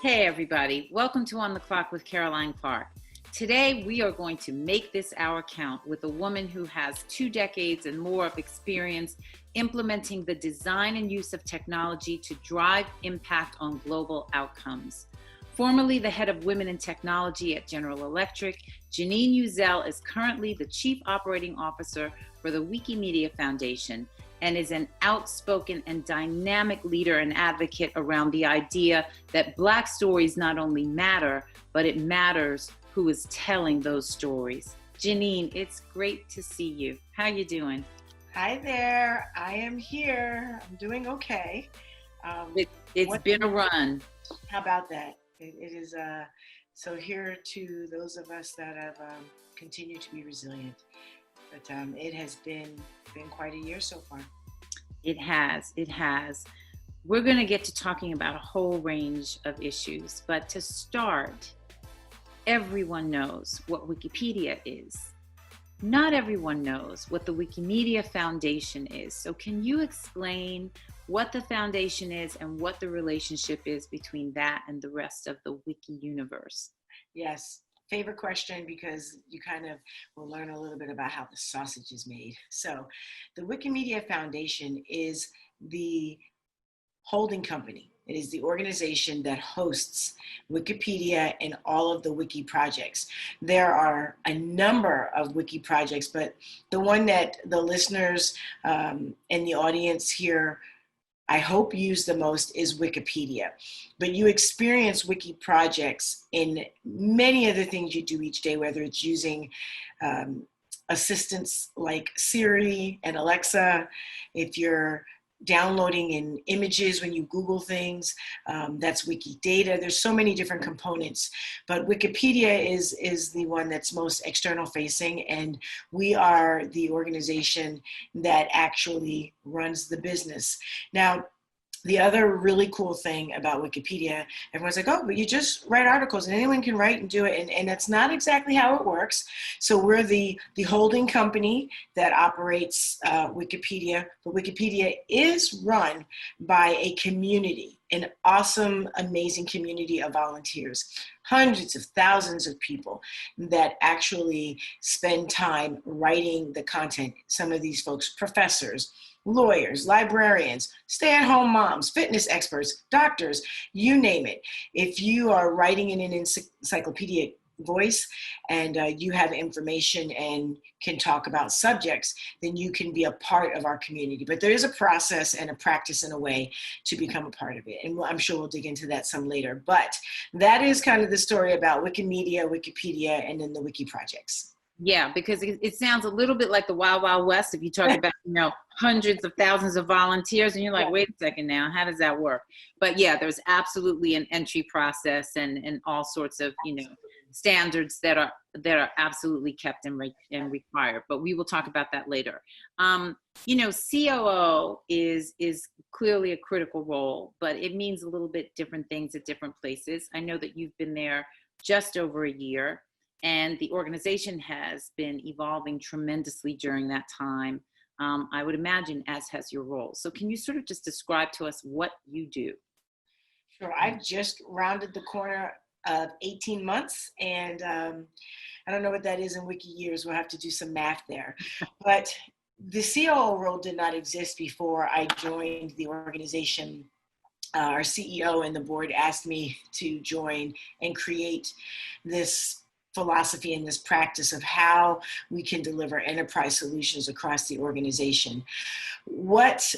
Hey everybody, welcome to On the Clock with Caroline Clark. Today we are going to make this hour count with a woman who has 2 decades and more of experience implementing the design and use of technology to drive impact on global outcomes. Formerly the head of Women in Technology at General Electric, Janine Uzel is currently the Chief Operating Officer for the WikiMedia Foundation and is an outspoken and dynamic leader and advocate around the idea that Black stories not only matter, but it matters who is telling those stories. Janine, it's great to see you. How you doing? Hi there, I am here. I'm doing okay. It's been a run. How about that? It is, so here to those of us that have continued to be resilient. But it has been quite a year so far. It has. We're going to get to talking about a whole range of issues. But to start, everyone knows what Wikipedia is. Not everyone knows what the WikiMedia Foundation is. So can you explain what the foundation is and what the relationship is between that and the rest of the Wiki universe? Yes. Favorite question, because you kind of will learn a little bit about how the sausage is made. So the WikiMedia Foundation is the holding company. It is the organization that hosts Wikipedia and all of the wiki projects. There are a number of wiki projects, but the one that the listeners and the audience here I hope use the most is Wikipedia. But you experience wiki projects in many of the things you do each day, whether it's using assistants like Siri and Alexa, if you're downloading in images when you Google things, that's Wikidata. There's so many different components, but Wikipedia is the one that's most external facing, and we are the organization that actually runs the business. Now, the other really cool thing about Wikipedia, everyone's like, oh, but you just write articles and anyone can write and do it. And that's not exactly how it works. So we're the holding company that operates Wikipedia, but Wikipedia is run by a community, an awesome, amazing community of volunteers, hundreds of thousands of people that actually spend time writing the content. Some of these folks, professors, lawyers, librarians, stay-at-home moms, fitness experts, doctors, you name it. If you are writing in an encyclopedic voice and you have information and can talk about subjects, then you can be a part of our community. But there is a process and a practice and a way to become a part of it. And I'm sure we'll dig into that some later. But that is kind of the story about Wikimedia, Wikipedia, and then the wiki projects. Yeah, because it sounds a little bit like the Wild Wild West if you talk about, hundreds of thousands of volunteers and you're like, wait a second now, how does that work? But yeah, there's absolutely an entry process and all sorts of, standards that are absolutely kept and required. But we will talk about that later. COO is clearly a critical role, but it means a little bit different things at different places. I know that you've been there just over a year. And the organization has been evolving tremendously during that time, I would imagine, as has your role. So can you sort of just describe to us what you do? Sure. I've just rounded the corner of 18 months, and I don't know what that is in wiki years. We'll have to do some math there. But the COO role did not exist before I joined the organization. Our CEO and the board asked me to join and create this philosophy and this practice of how we can deliver enterprise solutions across the organization. What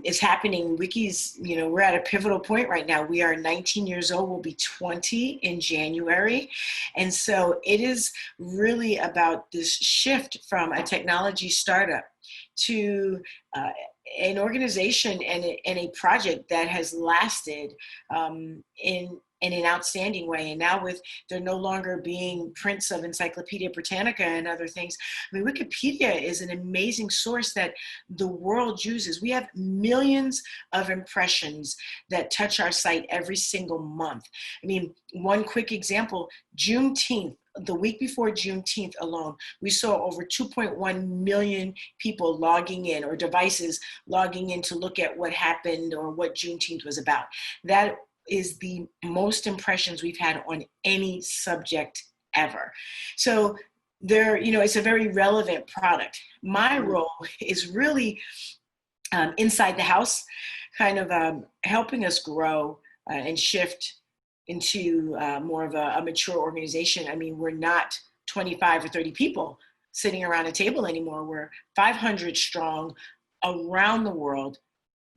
is happening, Wikis, we're at a pivotal point right now. We are 19 years old, we'll be 20 in January. And so it is really about this shift from a technology startup to an organization and a project that has lasted in an outstanding way. And now there no longer being prints of Encyclopedia Britannica and other things. I mean, Wikipedia is an amazing source that the world uses. We have millions of impressions that touch our site every single month. I mean, one quick example, Juneteenth the week before Juneteenth alone, we saw over 2.1 million people logging in, or devices logging in to look at what happened or what Juneteenth was about. That is the most impressions we've had on any subject ever. So there, it's a very relevant product. My role is really inside the house, kind of helping us grow and shift into more of a mature organization. I mean, we're not 25 or 30 people sitting around a table anymore. We're 500 strong around the world.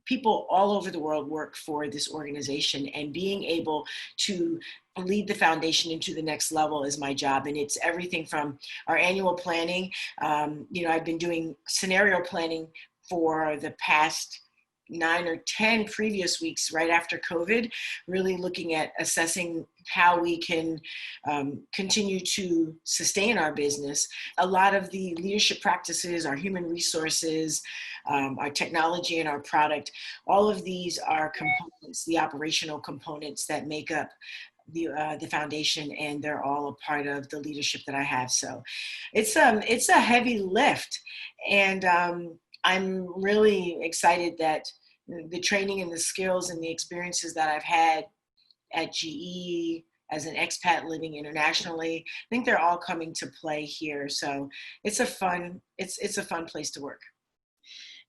People all over the world work for this organization, and being able to lead the foundation into the next level is my job. And it's everything from our annual planning. I've been doing scenario planning for the past 9 or 10 previous weeks right after COVID, really looking at assessing how we can continue to sustain our business. A lot of the leadership practices, our human resources, our technology and our product, all of these are components, the operational components that make up the foundation, and they're all a part of the leadership that I have. So it's a heavy lift, and I'm really excited that the training and the skills and the experiences that I've had at GE as an expat living internationally, I think they're all coming to play here. So it's a fun place to work.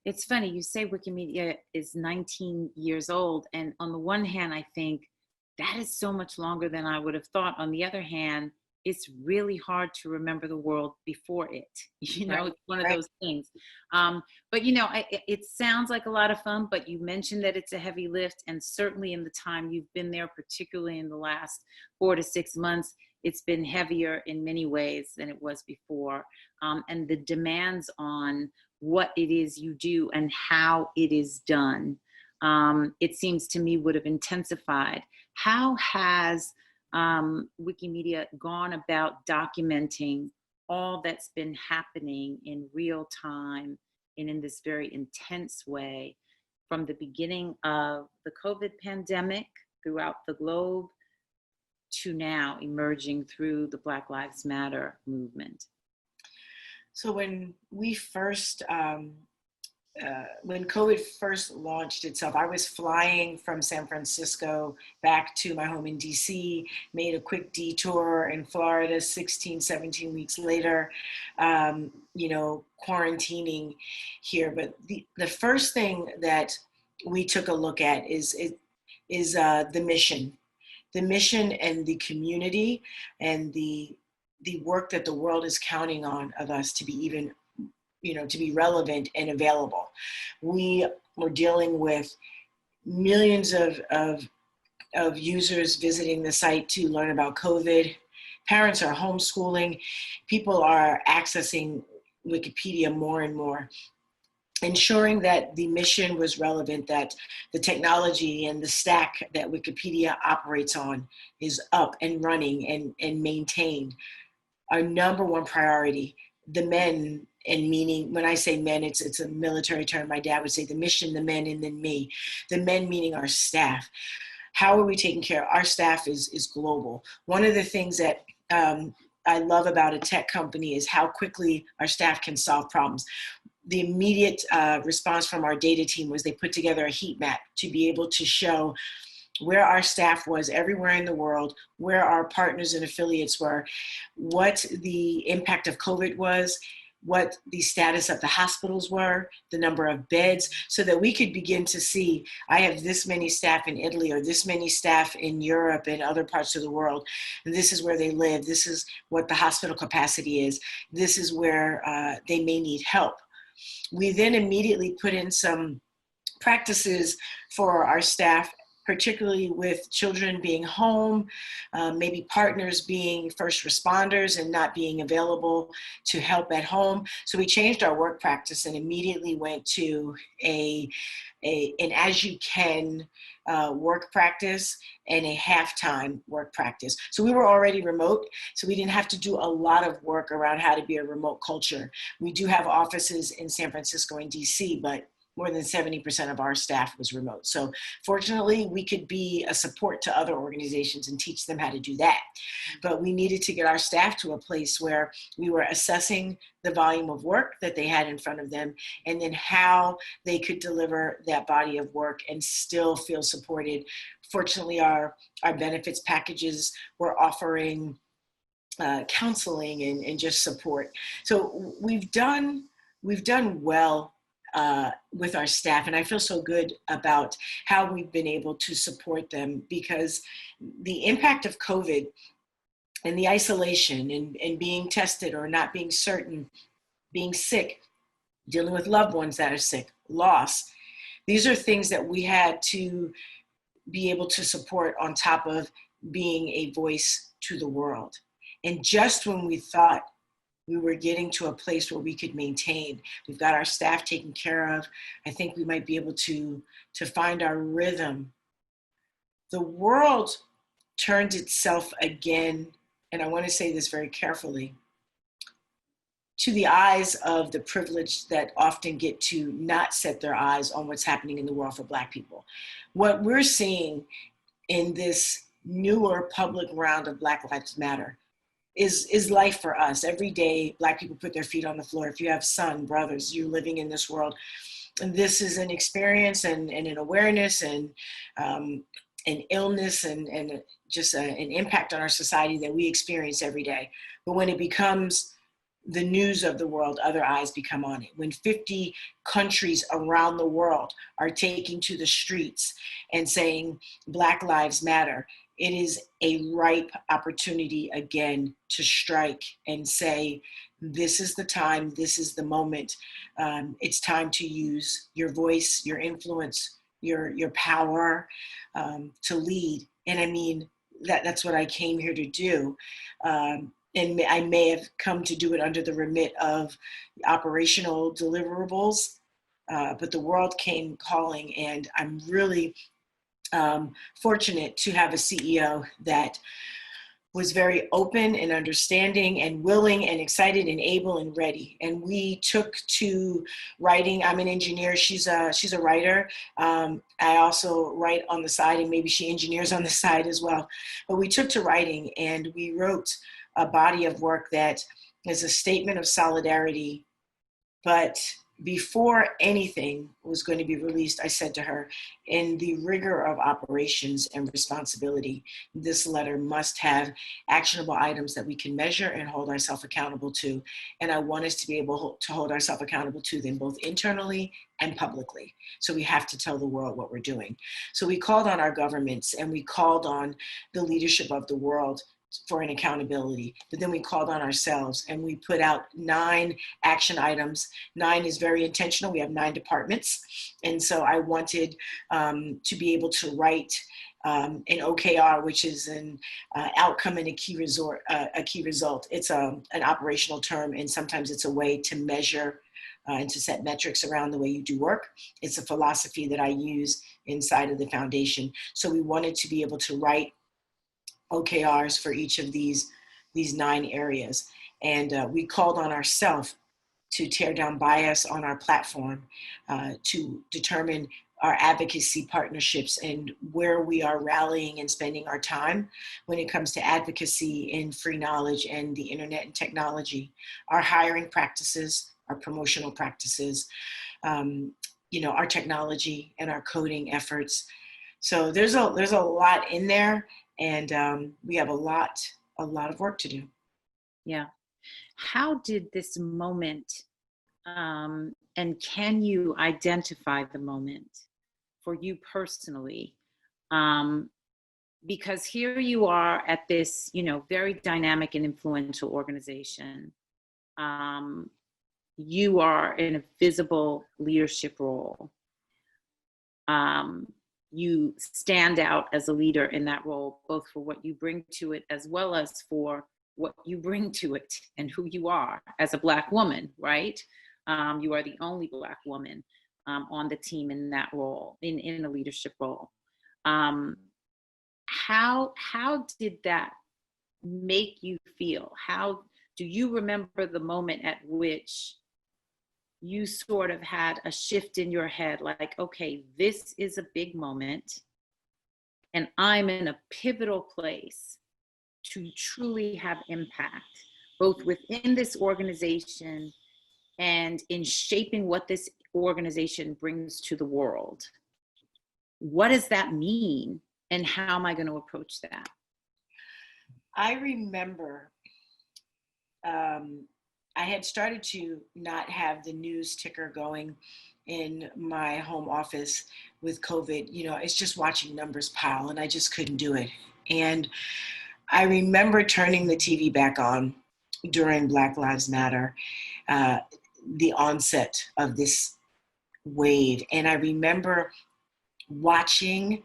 It's funny, you say Wikimedia is 19 years old, and on the one hand, I think that is so much longer than I would have thought. On the other hand, it's really hard to remember the world before it. Right. It's one of those things. But it sounds like a lot of fun, but you mentioned that it's a heavy lift, and certainly in the time you've been there, particularly in the last 4 to 6 months, it's been heavier in many ways than it was before. And the demands on what it is you do and how it is done, it seems to me would have intensified. How has Wikimedia gone about documenting all that's been happening in real time and in this very intense way from the beginning of the COVID pandemic throughout the globe to now emerging through the Black Lives Matter movement? So when COVID first launched itself, I was flying from San Francisco back to my home in DC, made a quick detour in Florida 16, 17 weeks later, quarantining here. But the first thing that we took a look at is the mission and the community and the work that the world is counting on of us to be even to be relevant and available. We were dealing with millions of users visiting the site to learn about COVID. Parents are homeschooling. People are accessing Wikipedia more and more. Ensuring that the mission was relevant, that the technology and the stack that Wikipedia operates on is up and running and maintained. Our number one priority. The men, and meaning, when I say men, it's a military term. My dad would say the mission, the men, and then me. The men meaning our staff. How are we taking care? Our staff is global. One of the things that I love about a tech company is how quickly our staff can solve problems. The immediate response from our data team was they put together a heat map to be able to show where our staff was everywhere in the world, where our partners and affiliates were, what the impact of COVID was, what the status of the hospitals were, the number of beds, so that we could begin to see, I have this many staff in Italy or this many staff in Europe and other parts of the world, and this is where they live, this is what the hospital capacity is, this is where they may need help. We then immediately put in some practices for our staff, particularly with children being home, maybe partners being first responders and not being available to help at home. So we changed our work practice and immediately went to an as you can work practice and a halftime work practice. So we were already remote, so we didn't have to do a lot of work around how to be a remote culture. We do have offices in San Francisco and DC, but more than 70% of our staff was remote. So fortunately, we could be a support to other organizations and teach them how to do that. But we needed to get our staff to a place where we were assessing the volume of work that they had in front of them, and then how they could deliver that body of work and still feel supported. Fortunately, our benefits packages were offering counseling and just support. So we've done well with our staff, and I feel so good about how we've been able to support them, because the impact of COVID and the isolation and being tested or not being certain, being sick, dealing with loved ones that are sick, loss, these are things that we had to be able to support on top of being a voice to the world. And just when we thought we were getting to a place where we could maintain, we've got our staff taken care of, I think we might be able to find our rhythm. The world turned itself again, and I want to say this very carefully, to the eyes of the privileged that often get to not set their eyes on what's happening in the world for Black people. What we're seeing in this newer public round of Black Lives Matter is life for us. Every day, Black people put their feet on the floor. If you have son, brothers, you're living in this world. And this is an experience and an awareness and an illness and just an impact on our society that we experience every day. But when it becomes the news of the world, other eyes become on it. When 50 countries around the world are taking to the streets and saying Black Lives Matter, it is a ripe opportunity again to strike and say, this is the time, this is the moment. It's time to use your voice, your influence, your power to lead. And I mean, that's what I came here to do. And I may have come to do it under the remit of operational deliverables, but the world came calling, and I'm really fortunate to have a CEO that was very open and understanding and willing and excited and able and ready. And we took to writing. I'm an engineer. She's a writer. I also write on the side, and maybe she engineers on the side as well. But we took to writing, and we wrote a body of work that is a statement of solidarity. But before anything was going to be released, I said to her, in the rigor of operations and responsibility, this letter must have actionable items that we can measure and hold ourselves accountable to. And I want us to be able to hold ourselves accountable to them both internally and publicly. So we have to tell the world what we're doing. So we called on our governments, and we called on the leadership of the world for an accountability, but then we called on ourselves, and we put out 9 action items. 9 is very intentional. We have 9 departments. And so I wanted to be able to write an OKR, which is an outcome and a key result. It's an operational term, and sometimes it's a way to measure and to set metrics around the way you do work. It's a philosophy that I use inside of the foundation. So we wanted to be able to write OKRs for each of these 9 areas. And we called on ourselves to tear down bias on our platform, to determine our advocacy partnerships and where we are rallying and spending our time when it comes to advocacy in free knowledge and the internet and technology, our hiring practices, our promotional practices, our technology and our coding efforts. So there's a lot in there. And we have a lot of work to do. Yeah. How did this moment, and can you identify the moment for you personally? Because here you are at this, very dynamic and influential organization. You are in a visible leadership role. You stand out as a leader in that role, both for what you bring to it as well as for what you bring to it and who you are as a Black woman, right? You are the only Black woman on the team in that role, in a leadership role. How did that make you feel? How do you remember the moment at which you sort of had a shift in your head, like, okay, this is a big moment, and I'm in a pivotal place to truly have impact, both within this organization and in shaping what this organization brings to the world? What does that mean? And how am I going to approach that? I remember I had started to not have the news ticker going in my home office with COVID. You know, it's just watching numbers pile, and I just couldn't do it. And I remember turning the TV back on during Black Lives Matter, the onset of this wave. And I remember watching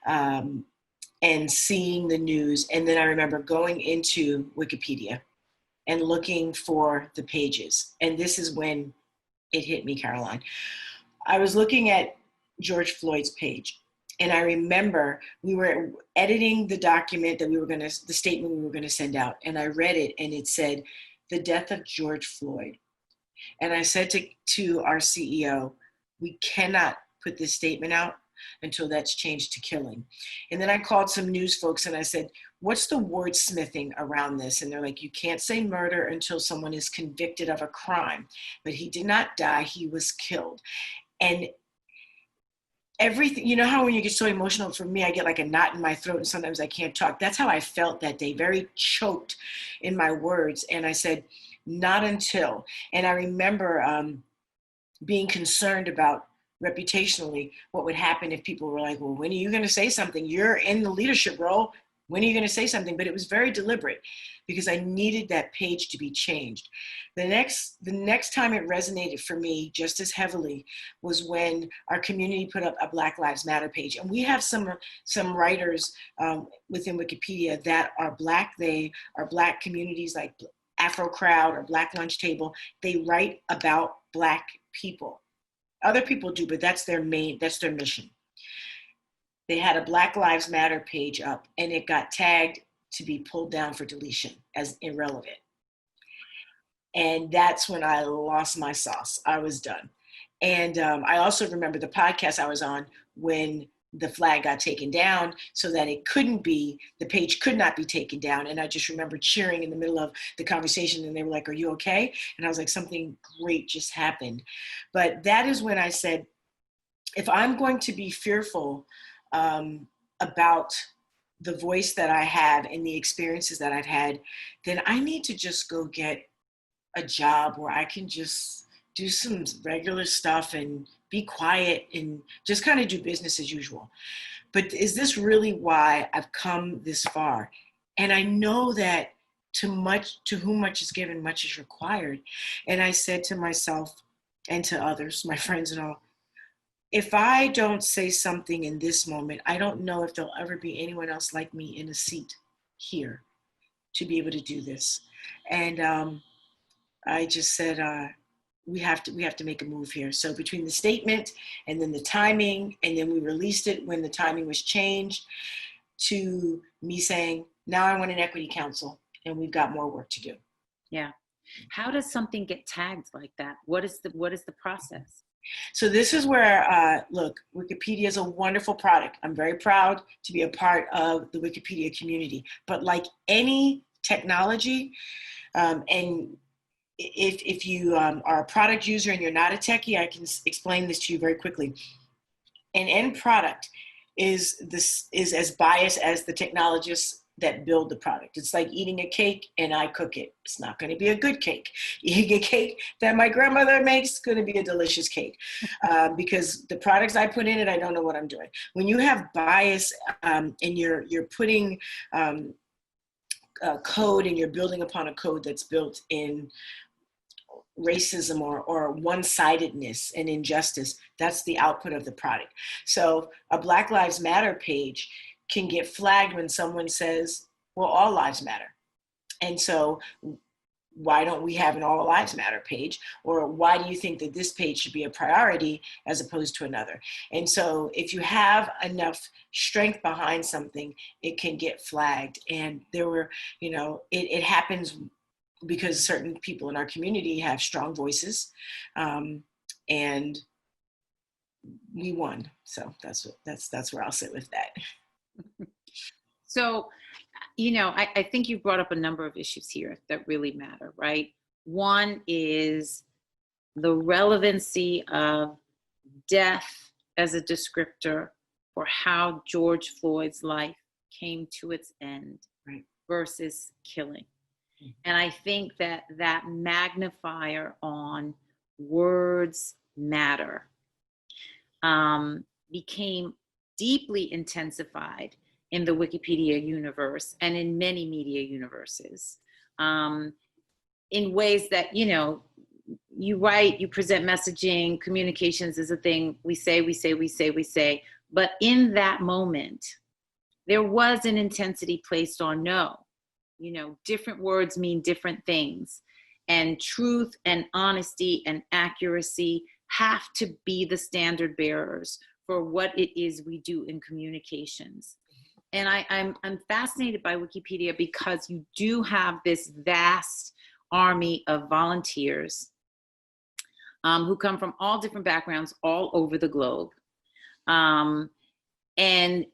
and seeing the news. And then I remember going into Wikipedia and looking for the pages. And this is when it hit me, Caroline. I was looking at George Floyd's page. And I remember we were editing the document that the statement we were going to send out. And I read it, and it said, "The death of George Floyd." And I said to our CEO, we cannot put this statement out until that's changed to killing. And then I called some news folks and I said, what's the wordsmithing around this? And they're like, you can't say murder until someone is convicted of a crime. But he did not die, he was killed. And everything, you know how when you get so emotional, for me, I get like a knot in my throat and sometimes I can't talk. That's how I felt that day, very choked in my words. And I said, not until. And I remember being concerned about reputationally what would happen if people were like, well, when are you going to say something? You're in the leadership role. When are you going to say something? But it was very deliberate because I needed that page to be changed. The next time it resonated for me just as heavily was when our community put up a Black Lives Matter page. And we have some writers within Wikipedia that are Black. They are Black communities like Afro Crowd or Black Lunch Table. They write about Black people. Other people do, but that's their mission. They had a Black Lives Matter page up and it got tagged to be pulled down for deletion as irrelevant. And that's when I lost my sauce. I was done. And I also remember the podcast I was on when the flag got taken down so that the page could not be taken down. And I just remember cheering in the middle of the conversation and they were like, are you okay? And I was like, something great just happened. But that is when I said, if I'm going to be fearful about the voice that I have and the experiences that I've had, then I need to just go get a job where I can just do some regular stuff and be quiet and just kind of do business as usual. But is this really why I've come this far? And I know that to whom much is given, much is required. And I said to myself and to others, my friends and all, if I don't say something in this moment, I don't know if there'll ever be anyone else like me in a seat here to be able to do this. And I just said, we have to make a move here. So between the statement and then the timing, and then we released it when the timing was changed, to me saying, now I want an equity council and we've got more work to do. Yeah. How does something get tagged like that? What is the process? So this is where, look, Wikipedia is a wonderful product. I'm very proud to be a part of the Wikipedia community. But like any technology, and if you are a product user and you're not a techie, I can explain this to you very quickly. An end product is as biased as the technologists that build the product. It's like eating a cake and I cook it. It's not going to be a good cake. Eating a cake that my grandmother makes is going to be a delicious cake because the products I put in it, I don't know what I'm doing. When you have bias and you're putting code and you're building upon a code that's built in racism or one-sidedness and injustice, that's the output of the product. So a Black Lives Matter page can get flagged when someone says, well, all lives matter. And so why don't we have an all lives matter page? Or why do you think that this page should be a priority as opposed to another? And so if you have enough strength behind something, it can get flagged. And there were, it happens because certain people in our community have strong voices, and we won. So that's where I'll sit with that. So, I think you brought up a number of issues here that really matter, right? One is the relevancy of death as a descriptor for how George Floyd's life came to its end, right, versus killing. And I think that magnifier on words matter became deeply intensified in the Wikipedia universe and in many media universes, in ways that, you write, you present messaging, communications is a thing. We say. But in that moment, there was an intensity placed on no. Different words mean different things. And truth and honesty and accuracy have to be the standard bearers for what it is we do in communications. And I'm fascinated by Wikipedia because you do have this vast army of volunteers who come from all different backgrounds all over the globe. And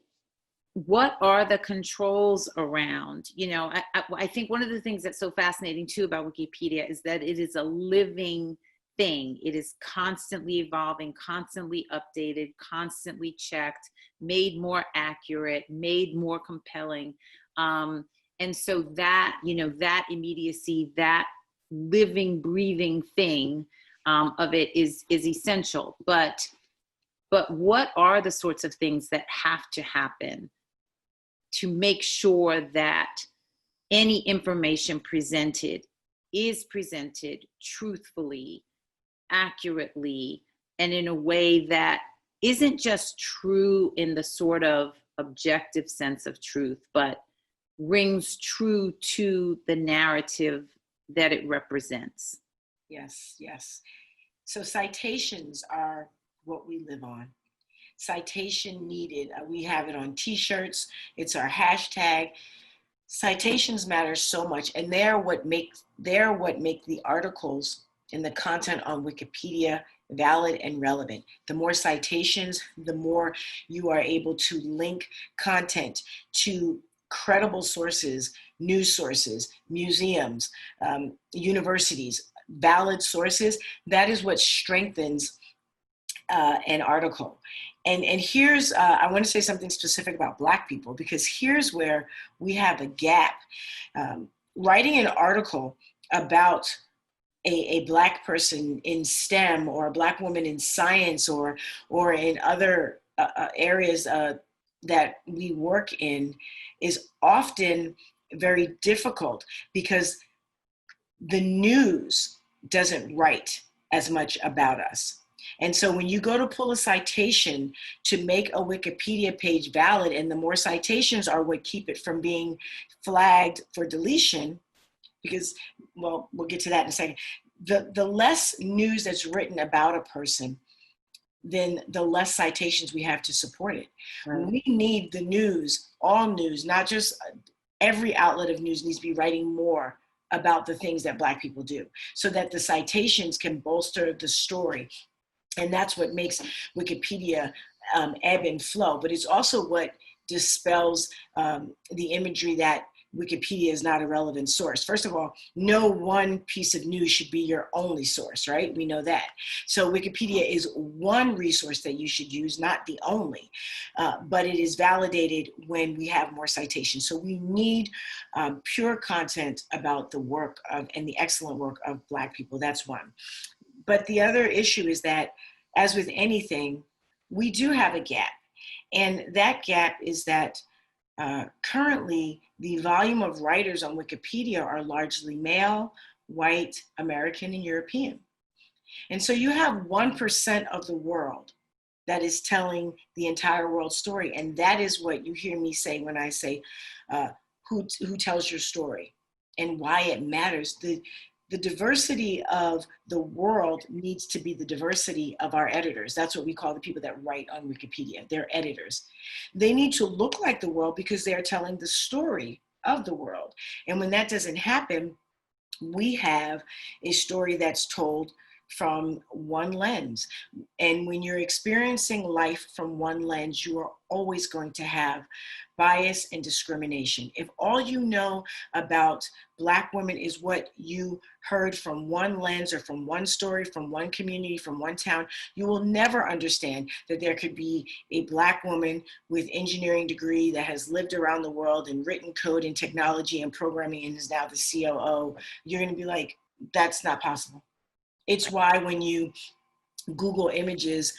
what are the controls around? I think one of the things that's so fascinating too about Wikipedia is that it is a living thing. It is constantly evolving, constantly updated, constantly checked, made more accurate, made more compelling. And so that, that immediacy, that living, breathing thing of it is essential. But what are the sorts of things that have to happen to make sure that any information presented is presented truthfully, accurately, and in a way that isn't just true in the sort of objective sense of truth, but rings true to the narrative that it represents? Yes. So citations are what we live on. Citation needed. We have it on t-shirts. It's our hashtag. Citations matter so much, and they're what make the articles and the content on Wikipedia valid and relevant. The more citations, the more you are able to link content to credible sources, news sources, museums, universities, valid sources. That is what strengthens an article. And here's, I want to say something specific about Black people, because here's where we have a gap. Writing an article about a Black person in STEM, or a Black woman in science, or in other areas that we work in, is often very difficult because the news doesn't write as much about us. And so when you go to pull a citation to make a Wikipedia page valid, and the more citations are what keep it from being flagged for deletion, because, well, we'll get to that in a second, the less news that's written about a person, then the less citations we have to support it. Right. We need the news, all news, not just every outlet of news needs to be writing more about the things that Black people do, so that the citations can bolster the story. And that's what makes Wikipedia ebb and flow. But it's also what dispels the imagery that Wikipedia is not a relevant source. First of all, no one piece of news should be your only source, right? We know that. So Wikipedia is one resource that you should use, not the only, but it is validated when we have more citations. So we need pure content about the work of, and the excellent work of Black people. That's one. But the other issue is that, as with anything, we do have a gap. And that gap is that currently the volume of writers on Wikipedia are largely male, white, American, and European. And so you have 1% of the world that is telling the entire world story. And that is what you hear me say when I say, who tells your story and why it matters. The diversity of the world needs to be the diversity of our editors. That's what we call the people that write on Wikipedia. They're editors. They need to look like the world because they are telling the story of the world. And when that doesn't happen, we have a story that's told from one lens. And when you're experiencing life from one lens, you are always going to have bias and discrimination. If all you know about Black women is what you heard from one lens or from one story, from one community, from one town, you will never understand that there could be a Black woman with engineering degree that has lived around the world and written code and technology and programming and is now the COO. You're going to be like, that's not possible. It's why when you Google images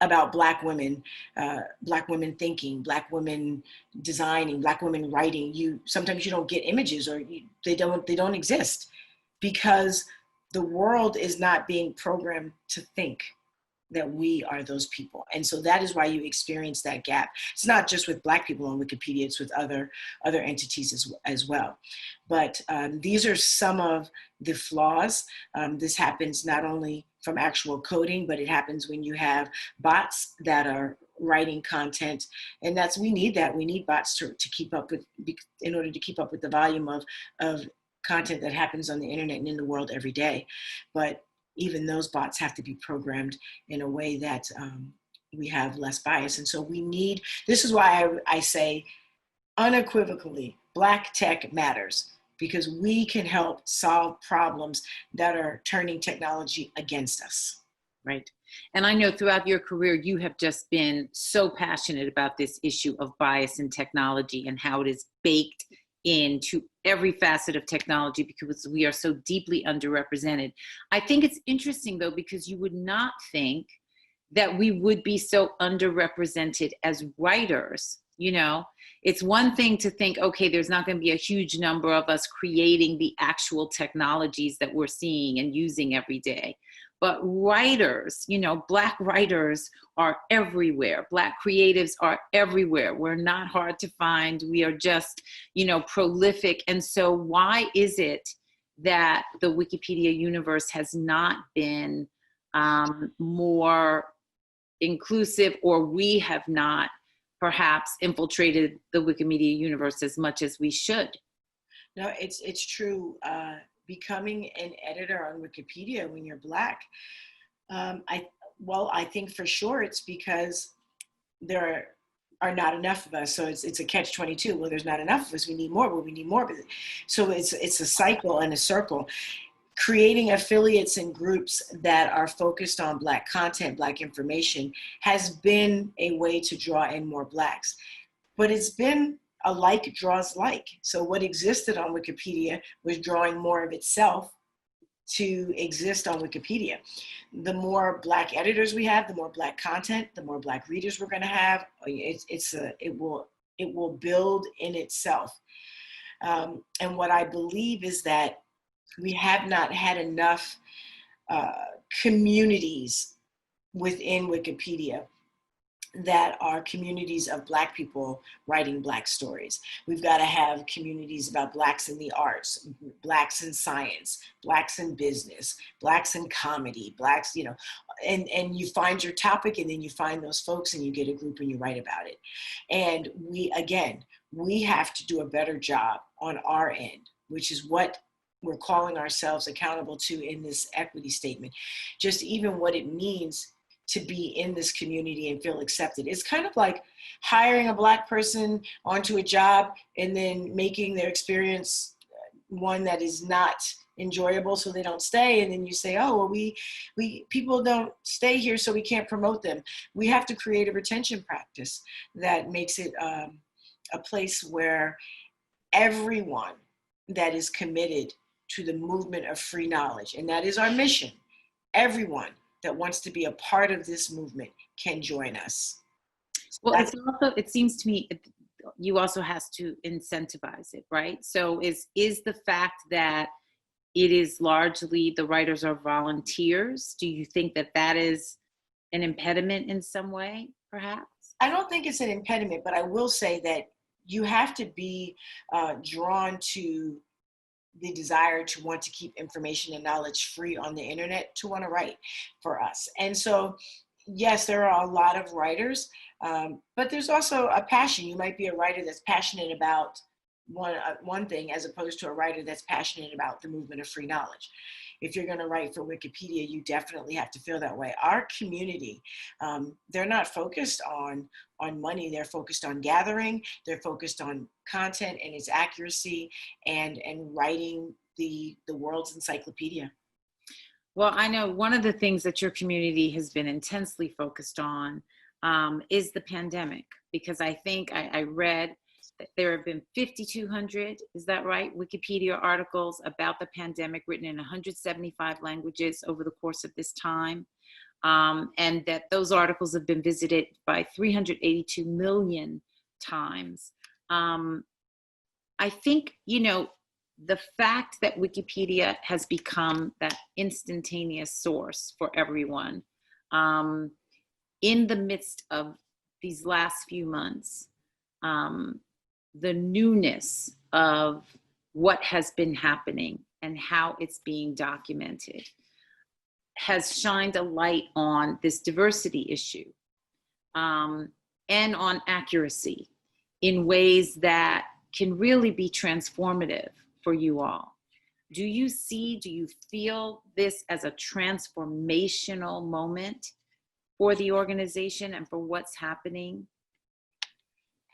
about Black women thinking, Black women designing, Black women writing, sometimes you don't get images, or they don't exist, because the world is not being programmed to think that we are those people. And so that is why you experience that gap. It's not just with Black people on Wikipedia, it's with other entities as well. But these are some of the flaws. This happens not only from actual coding, but it happens when you have bots that are writing content. And we need that. We need bots to keep up with, in order to keep up with the volume of content that happens on the internet and in the world every day. But even those bots have to be programmed in a way that we have less bias. And so this is why I say unequivocally, Black tech matters, because we can help solve problems that are turning technology against us. Right. And I know throughout your career, you have just been so passionate about this issue of bias in technology and how it is baked into every facet of technology, because we are so deeply underrepresented. I think it's interesting, though, because you would not think that we would be so underrepresented as writers. You know, it's one thing to think, okay, there's not going to be a huge number of us creating the actual technologies that we're seeing and using every day. But writers, Black writers are everywhere. Black creatives are everywhere. We're not hard to find. We are just, prolific. And so why is it that the Wikipedia universe has not been more inclusive, or we have not perhaps infiltrated the Wikimedia universe as much as we should? No, it's true. Becoming an editor on Wikipedia when you're Black, I think for sure it's because there are not enough of us. So it's a catch-22. Well, there's not enough of us. We need more. Well, we need more. So it's a cycle and a circle. Creating affiliates and groups that are focused on Black content, Black information, has been a way to draw in more Blacks. But it's been a like draws like. So what existed on Wikipedia was drawing more of itself to exist on Wikipedia. The more Black editors we have, the more Black content, the more Black readers we're going to have. It will build in itself. And what I believe is that we have not had enough communities within Wikipedia that are communities of Black people writing Black stories. We've got to have communities about Blacks in the arts, Blacks in science, Blacks in business, Blacks in comedy, Blacks, and you find your topic, and then you find those folks and you get a group and you write about it. And we have to do a better job on our end, which is what we're calling ourselves accountable to in this equity statement. Just even what it means to be in this community and feel accepted. It's kind of like hiring a Black person onto a job and then making their experience one that is not enjoyable, so they don't stay. And then you say, oh, well, we people don't stay here, so we can't promote them. We have to create a retention practice that makes it a place where everyone that is committed to the movement of free knowledge, and that is our mission, everyone that wants to be a part of this movement can join us. Well, it seems to me you also has to incentivize it, right? So is the fact that it is largely the writers are volunteers, do you think that is an impediment in some way, perhaps? I don't think it's an impediment, but I will say that you have to be drawn to the desire to want to keep information and knowledge free on the internet to want to write for us. And so, yes, there are a lot of writers, but there's also a passion. You might be a writer that's passionate about one thing as opposed to a writer that's passionate about the movement of free knowledge. If you're going to write for Wikipedia, you definitely have to feel that way. Our community, they're not focused on money. They're focused on gathering. They're focused on content and its accuracy, and writing the world's encyclopedia. Well, I know one of the things that your community has been intensely focused on is the pandemic, because I think I read that there have been 5,200, is that right, Wikipedia articles about the pandemic written in 175 languages over the course of this time, and that those articles have been visited by 382 million times. I think, the fact that Wikipedia has become that instantaneous source for everyone in the midst of these last few months, the newness of what has been happening and how it's being documented has shined a light on this diversity issue, and on accuracy in ways that can really be transformative for you all. Do you feel this as a transformational moment for the organization and for what's happening?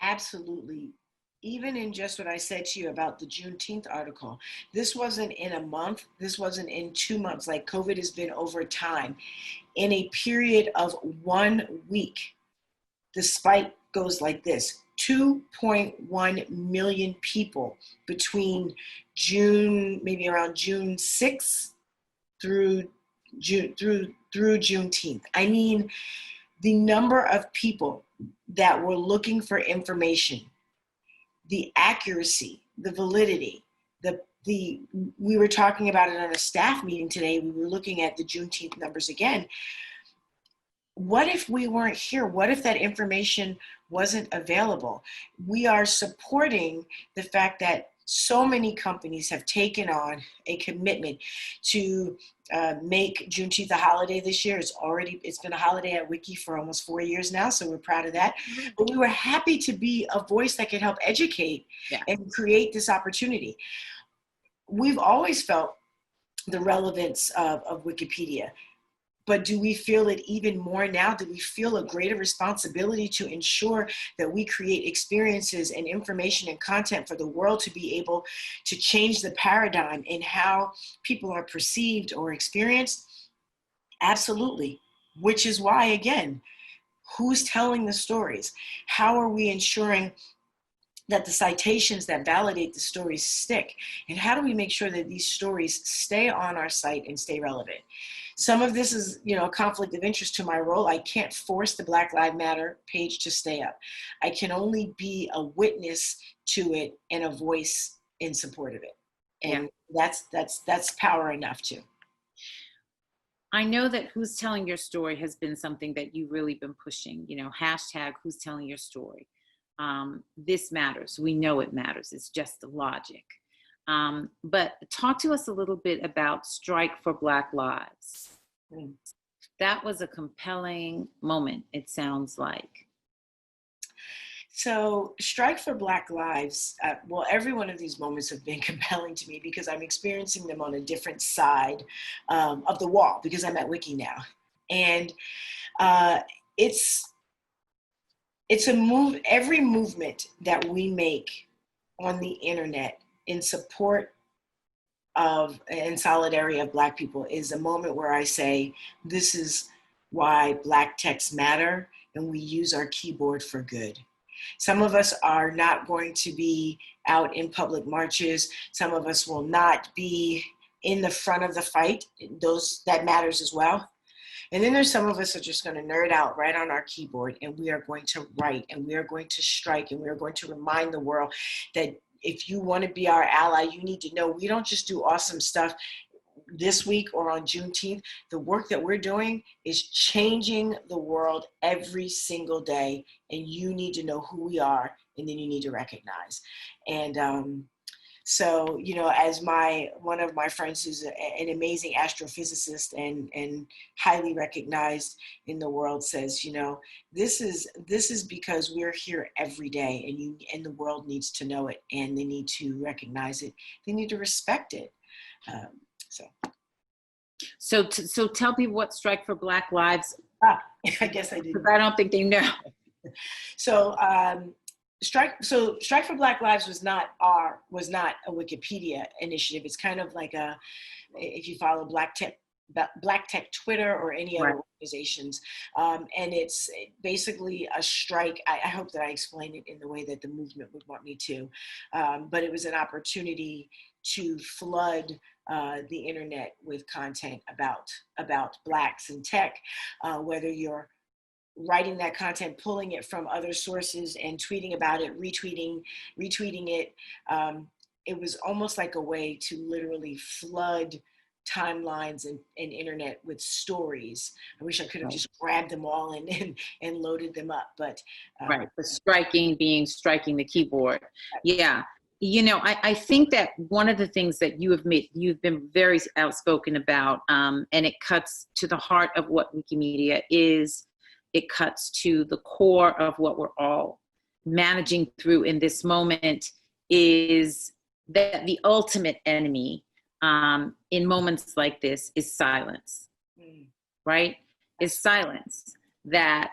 Absolutely. Even in just what I said to you about the Juneteenth article, this wasn't in a month, this wasn't in 2 months, like COVID has been over time. In a period of 1 week, the spike goes like this: 2.1 million people between maybe around June 6th through Juneteenth. I mean, the number of people that were looking for information, the accuracy, the validity, we were talking about it on a staff meeting today. We were looking at the Juneteenth numbers again. What if we weren't here? What if that information wasn't available? We are supporting the fact that so many companies have taken on a commitment to make Juneteenth a holiday this year. It's been a holiday at Wiki for almost 4 years now, so we're proud of that. But we were happy to be a voice that could help educate and create this opportunity. We've always felt the relevance of Wikipedia. But do we feel it even more now? Do we feel a greater responsibility to ensure that we create experiences and information and content for the world to be able to change the paradigm in how people are perceived or experienced? Absolutely. Which is why, again, who's telling the stories? How are we ensuring that the citations that validate the stories stick? And how do we make sure that these stories stay on our site and stay relevant? Some of this is, a conflict of interest to my role. I can't force the Black Lives Matter page to stay up. I can only be a witness to it and a voice in support of it. And that's power enough too. I know that Who's Telling Your Story has been something that you've really been pushing, hashtag Who's Telling Your Story. This matters. We know it matters. It's just the logic. But talk to us a little bit about Strike for Black Lives. That was a compelling moment, it sounds like. So Strike for Black Lives, every one of these moments have been compelling to me because I'm experiencing them on a different side of the wall, because I'm at Wiki now. And it's a move. Every movement that we make on the internet in support of and solidarity of Black people is a moment where I say, this is why Black texts matter, and we use our keyboard for good. Some of us are not going to be out in public marches. Some of us will not be in the front of the fight. That matters as well. And then there's some of us that are just going to nerd out right on our keyboard, and we are going to write, and we are going to strike, and we are going to remind the world that if you want to be our ally, you need to know we don't just do awesome stuff this week or on Juneteenth. The work that we're doing is changing the world every single day, and you need to know who we are, and then you need to recognize. And So, as one of my friends who's an amazing astrophysicist and highly recognized in the world says, this is because we're here every day, and the world needs to know it, and they need to recognize it. They need to respect it. So tell people what Strike for Black Lives. I guess I didn't. Because I don't think they know. So Strike for Black Lives was not a Wikipedia initiative. It's kind of like if you follow Black Tech Twitter or any other organizations, and it's basically a strike. I hope that I explained it in the way that the movement would want me to, but it was an opportunity to flood the internet with content about Blacks in tech, whether you're writing that content, pulling it from other sources and tweeting about it, retweeting it. It was almost like a way to literally flood timelines and internet with stories. I wish I could have just grabbed them all and loaded them up, but the striking the keyboard. Yeah. I think that one of the things that you've been very outspoken about, and it cuts to the heart of what Wikimedia is. It cuts to the core of what we're all managing through in this moment, is that the ultimate enemy in moments like this is silence, right? Is silence. That,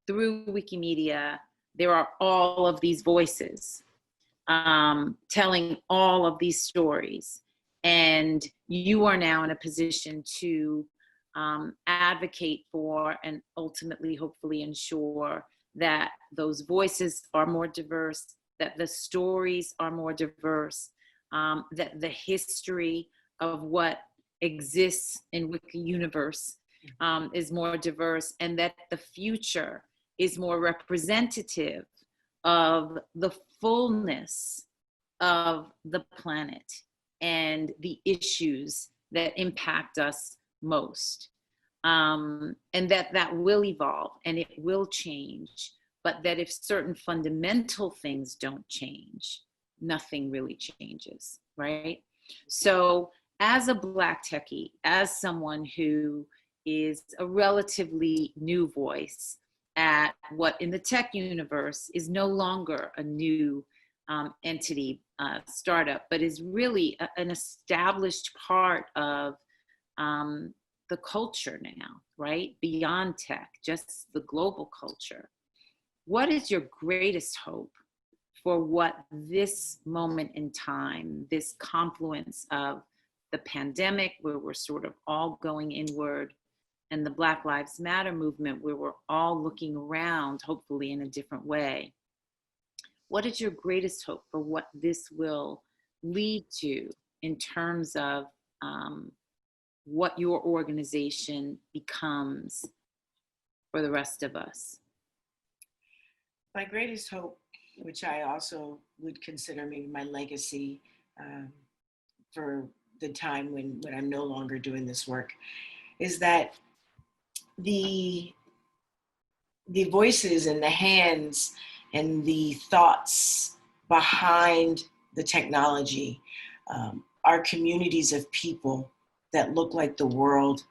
through Wikimedia, there are all of these voices telling all of these stories. And you are now in a position to advocate for and ultimately, hopefully, ensure that those voices are more diverse, that the stories are more diverse, that the history of what exists in Wiki Universe is more diverse, and that the future is more representative of the fullness of the planet and the issues that impact us most, and that will evolve and it will change, but that if certain fundamental things don't change, nothing really changes, right? So as a Black techie, as someone who is a relatively new voice at what in the tech universe is no longer a new entity, startup, but is really an established part of the culture now, right? Beyond tech, just the global culture. What is your greatest hope for what this moment in time, this confluence of the pandemic, where we're sort of all going inward, and the Black Lives Matter movement, where we're all looking around, hopefully in a different way? What is your greatest hope for what this will lead to in terms of what your organization becomes for the rest of us? My greatest hope, which I also would consider maybe my legacy for the time when I'm no longer doing this work, is that the voices and the hands and the thoughts behind the technology are communities of people that look like the world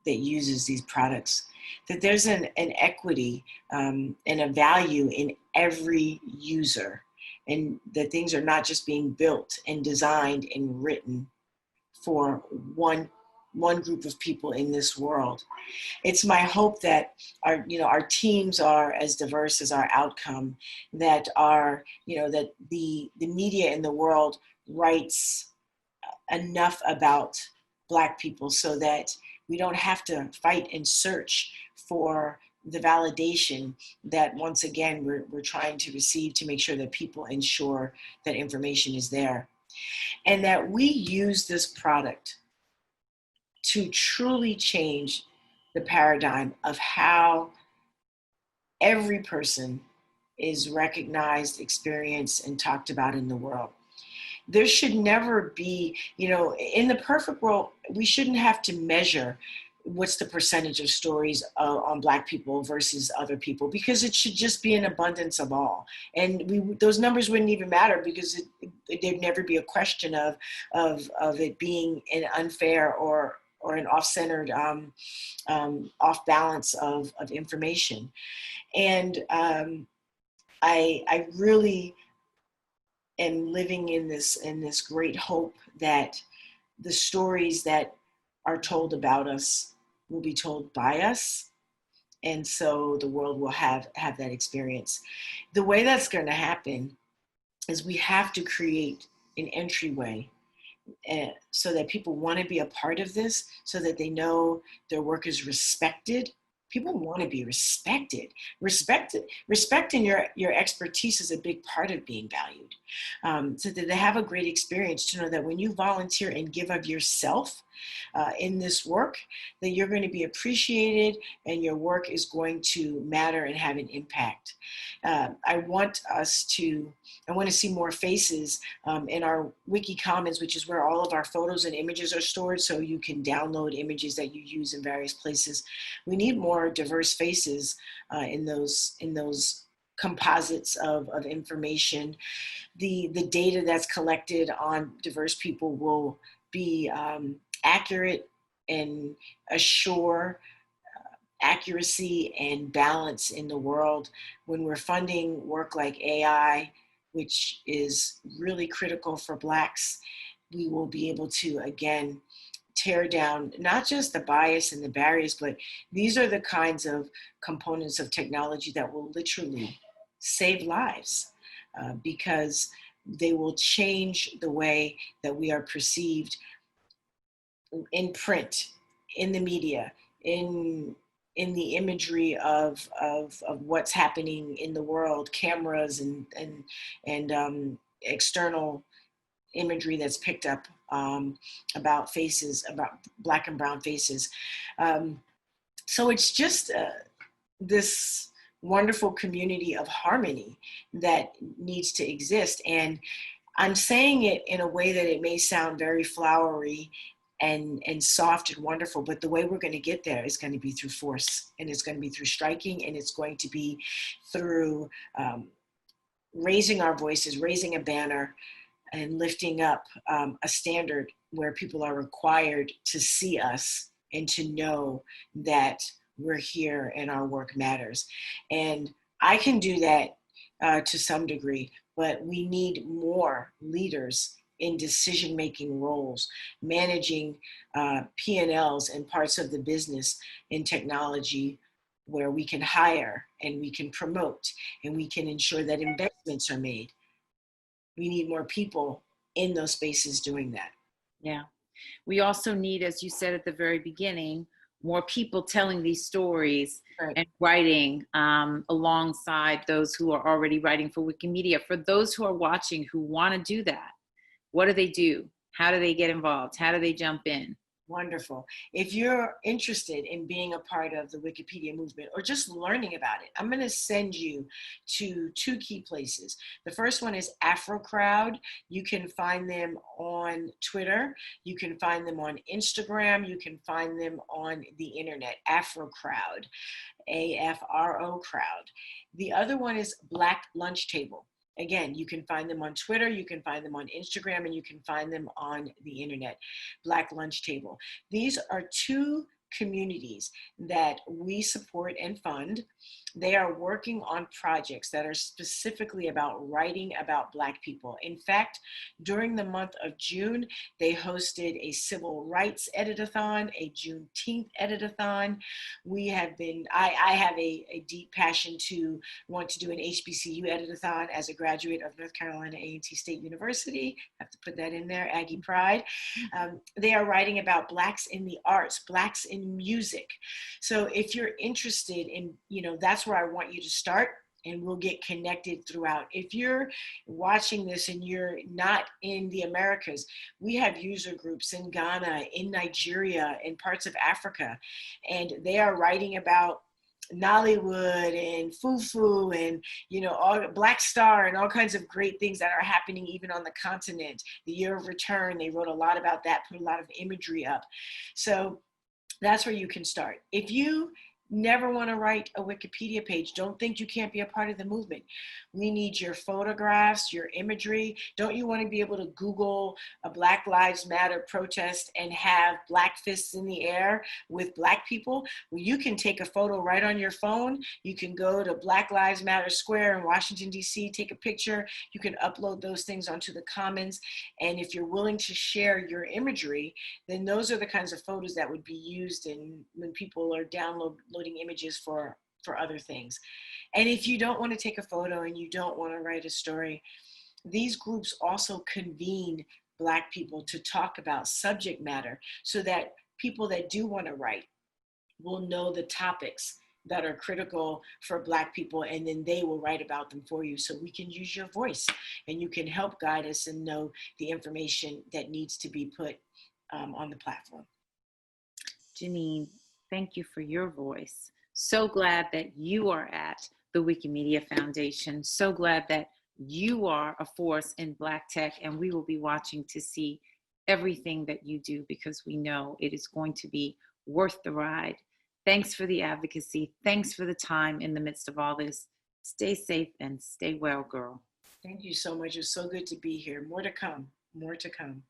that uses these products, that there's an equity and a value in every user, and that things are not just being built and designed and written for one group of people in this world. It's my hope that our teams are as diverse as our outcome, that that the media in the world writes enough about Black people so that we don't have to fight and search for the validation that, once again, we're trying to receive to make sure that people ensure that information is there. And that we use this product to truly change the paradigm of how every person is recognized, experienced, and talked about in the world. There should never be, in the perfect world, we shouldn't have to measure what's the percentage of stories on Black people versus other people, because it should just be an abundance of all. And those numbers wouldn't even matter, because there'd never be a question of it being an unfair or an off-centered, off balance of information. And I really am living in this great hope that the stories that are told about us will be told by us. And so the world will have that experience. The way that's going to happen is we have to create an entryway so that people want to be a part of this, so that they know their work is respected. People want to be respected. Respecting your expertise is a big part of being valued. So that they have a great experience, to know that when you volunteer and give of yourself in this work, that you're going to be appreciated and your work is going to matter and have an impact. I want to see more faces in our Wiki Commons, which is where all of our photos and images are stored, so you can download images that you use in various places. We need more diverse faces in those composites of information. The data that's collected on diverse people will be accurate and assure accuracy and balance in the world. When we're funding work like AI, which is really critical for Blacks, we will be able to, again, tear down not just the bias and the barriers, but these are the kinds of components of technology that will literally save lives, because they will change the way that we are perceived in print, in the media, in the imagery of what's happening in the world, cameras and external imagery that's picked up about faces, about Black and brown faces. So it's just this wonderful community of harmony that needs to exist. And I'm saying it in a way that it may sound very flowery and soft and wonderful, but the way we're going to get there is going to be through force, and it's going to be through striking, and it's going to be through raising our voices, raising a banner, and lifting up a standard where people are required to see us and to know that we're here and our work matters. And I can do that to some degree, but we need more leaders in decision-making roles, managing P&Ls and parts of the business in technology, where we can hire and we can promote and we can ensure that investments are made. We need more people in those spaces doing that. Yeah. We also need, as you said at the very beginning, more people telling these stories, right, and writing alongside those who are already writing for Wikimedia. For those who are watching who want to do that, what do they do? How do they get involved? How do they jump in? Wonderful. If you're interested in being a part of the Wikipedia movement or just learning about it, I'm going to send you to two key places. The first one is AfroCrowd. You can find them on Twitter. You can find them on Instagram. You can find them on the internet. AfroCrowd, AFRO crowd. The other one is Black Lunch Table. Again, you can find them on Twitter, you can find them on Instagram, and you can find them on the internet. Black Lunch Table. These are two communities that we support and fund. They are working on projects that are specifically about writing about Black people. In fact, during the month of June, they hosted a civil rights edit-a-thon, a Juneteenth edit-a-thon. I have a deep passion to want to do an HBCU edit-a-thon as a graduate of North Carolina A&T State University. I have to put that in there, Aggie Pride. They are writing about Blacks in the arts, Blacks in music. So if you're interested in, that's where I want you to start, and we'll get connected throughout. If you're watching this and you're not in the Americas, we have user groups in Ghana, in Nigeria, in parts of Africa, and they are writing about Nollywood and Fufu and all Black Star and all kinds of great things that are happening even on the continent. The Year of Return, they wrote a lot about that, put a lot of imagery up. So that's where you can start. If you never want to write a Wikipedia page, don't think you can't be a part of the movement. We need your photographs, your imagery. Don't you want to be able to Google a Black Lives Matter protest and have black fists in the air with black people? Well, you can take a photo right on your phone. You can go to Black Lives Matter Square in Washington, D.C., take a picture. You can upload those things onto the Commons. And if you're willing to share your imagery, then those are the kinds of photos that would be used in when people are downloading images for other things. And if you don't want to take a photo and you don't want to write a story, these groups also convene Black people to talk about subject matter so that people that do want to write will know the topics that are critical for Black people, and then they will write about them for you, so we can use your voice and you can help guide us and know the information that needs to be put on the platform. Janine, thank you for your voice. So glad that you are at the WikiMedia Foundation. So glad that you are a force in Black tech, and we will be watching to see everything that you do, because we know it is going to be worth the ride. Thanks for the advocacy. Thanks for the time in the midst of all this. Stay safe and stay well, girl. Thank you so much. It's so good to be here. More to come. More to come.